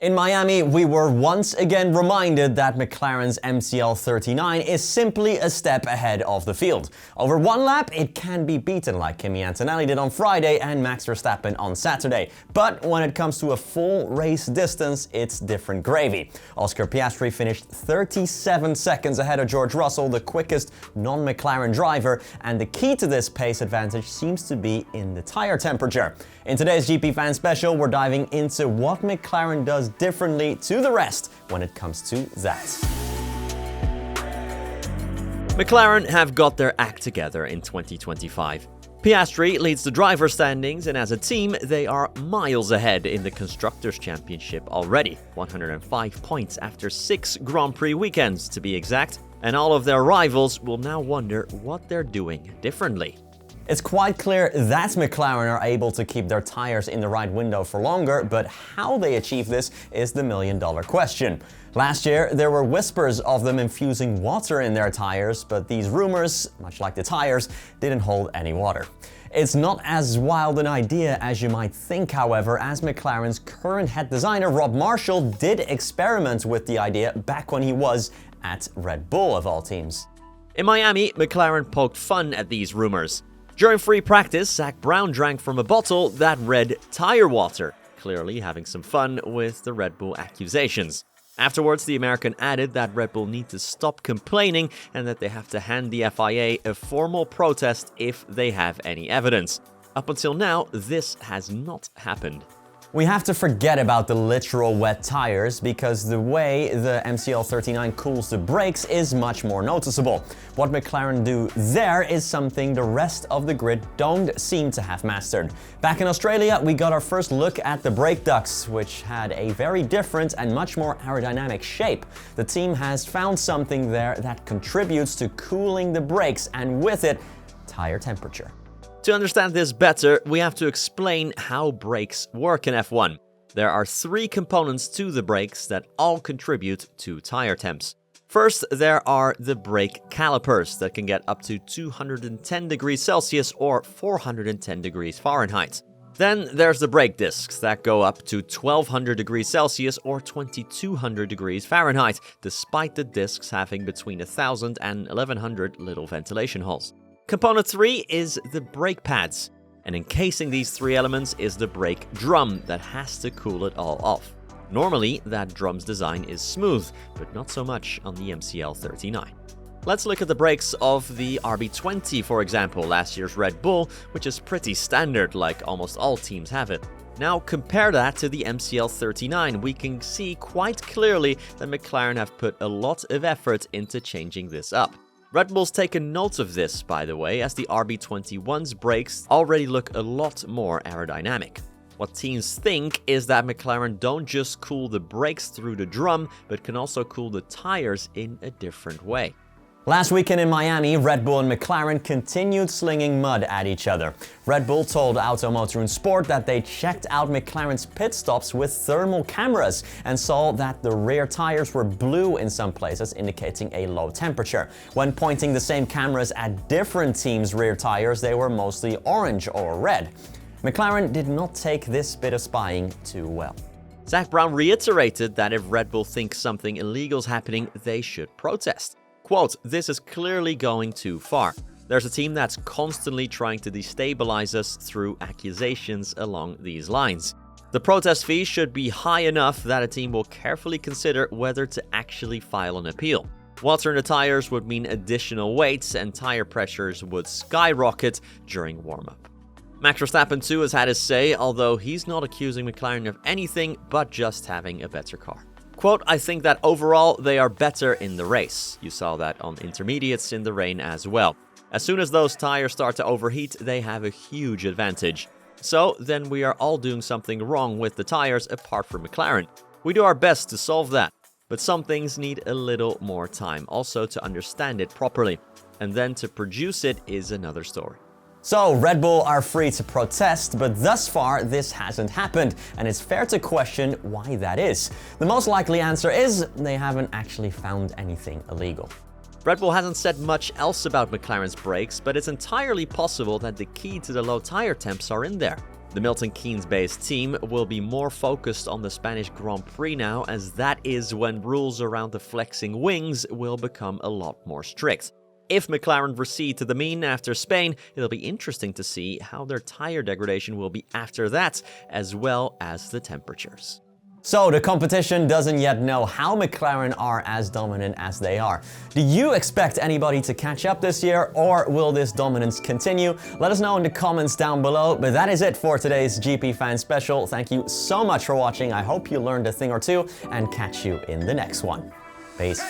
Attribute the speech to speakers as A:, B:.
A: In Miami, we were once again reminded that McLaren's MCL39 is simply a step ahead of the field. Over one lap, it can be beaten like Kimi Antonelli did on Friday and Max Verstappen on Saturday. But when it comes to a full race distance, it's different gravy. Oscar Piastri finished 37 seconds ahead of George Russell, the quickest non-McLaren driver, and the key to this pace advantage seems to be in the tire temperature. In today's GPFans Special, we're diving into what McLaren does differently to the rest when it comes to that.
B: McLaren have got their act together in 2025. Piastri leads the driver standings, and as a team, they are miles ahead in the Constructors' Championship already. 105 points after 6 Grand Prix weekends, to be exact, and all of their rivals will now wonder what they're doing differently.
A: It's quite clear that McLaren are able to keep their tires in the right window for longer, but how they achieve this is the million-dollar question. Last year, there were whispers of them infusing water in their tires, but these rumors, much like the tires, didn't hold any water. It's not as wild an idea as you might think, however, as McLaren's current head designer Rob Marshall did experiment with the idea back when he was at Red Bull, of all teams.
B: In Miami, McLaren poked fun at these rumors. During free practice, Zak Brown drank from a bottle that read tire water, clearly having some fun with the Red Bull accusations. Afterwards, the American added that Red Bull need to stop complaining and that they have to hand the FIA a formal protest if they have any evidence. Up until now, this has not happened.
A: We have to forget about the literal wet tires because the way the MCL39 cools the brakes is much more noticeable. What McLaren do there is something the rest of the grid don't seem to have mastered. Back in Australia, we got our first look at the brake ducts, which had a very different and much more aerodynamic shape. The team has found something there that contributes to cooling the brakes and with it, tire temperature.
B: To understand this better, we have to explain how brakes work in F1. There are 3 components to the brakes that all contribute to tire temps. First, there are the brake calipers that can get up to 210 degrees Celsius or 410 degrees Fahrenheit. Then there's the brake discs that go up to 1200 degrees Celsius or 2200 degrees Fahrenheit, despite the discs having between 1000 and 1100 little ventilation holes. Component 3 is the brake pads, and encasing these 3 elements is the brake drum that has to cool it all off. Normally, that drum's design is smooth, but not so much on the MCL39. Let's look at the brakes of the RB20, for example, last year's Red Bull, which is pretty standard, like almost all teams have it. Now compare that to the MCL39, we can see quite clearly that McLaren have put a lot of effort into changing this up. Red Bull's taken note of this, by the way, as the RB21's brakes already look a lot more aerodynamic. What teams think is that McLaren don't just cool the brakes through the drum, but can also cool the tires in a different way.
A: Last weekend in Miami, Red Bull and McLaren continued slinging mud at each other. Red Bull told Automotor and Sport that they checked out McLaren's pit stops with thermal cameras and saw that the rear tires were blue in some places, indicating a low temperature. When pointing the same cameras at different teams' rear tires, they were mostly orange or red. McLaren did not take this bit of spying too well.
B: Zak Brown reiterated that if Red Bull thinks something illegal is happening, they should protest. Quote, "This is clearly going too far. There's a team that's constantly trying to destabilize us through accusations along these lines. The protest fee should be high enough that a team will carefully consider whether to actually file an appeal. Water in the tires would mean additional weights and tire pressures would skyrocket during warm-up." Max Verstappen too has had his say, although he's not accusing McLaren of anything but just having a better car. Quote, "I think that overall they are better in the race. You saw that on intermediates in the rain as well. As soon as those tires start to overheat, they have a huge advantage. So then we are all doing something wrong with the tires apart from McLaren. We do our best to solve that, but some things need a little more time also to understand it properly, and then to produce it is another story."
A: So, Red Bull are free to protest, but thus far this hasn't happened, and it's fair to question why that is. The most likely answer is they haven't actually found anything illegal.
B: Red Bull hasn't said much else about McLaren's brakes, but it's entirely possible that the key to the low tire temps are in there. The Milton Keynes-based team will be more focused on the Spanish Grand Prix now, as that is when rules around the flexing wings will become a lot more strict. If McLaren recede to the mean after Spain, it'll be interesting to see how their tire degradation will be after that, as well as the temperatures.
A: So the competition doesn't yet know how McLaren are as dominant as they are. Do you expect anybody to catch up this year, or will this dominance continue? Let us know in the comments down below. But that is it for today's GP Fan Special. Thank you so much for watching. I hope you learned a thing or two, and catch you in the next one. Peace.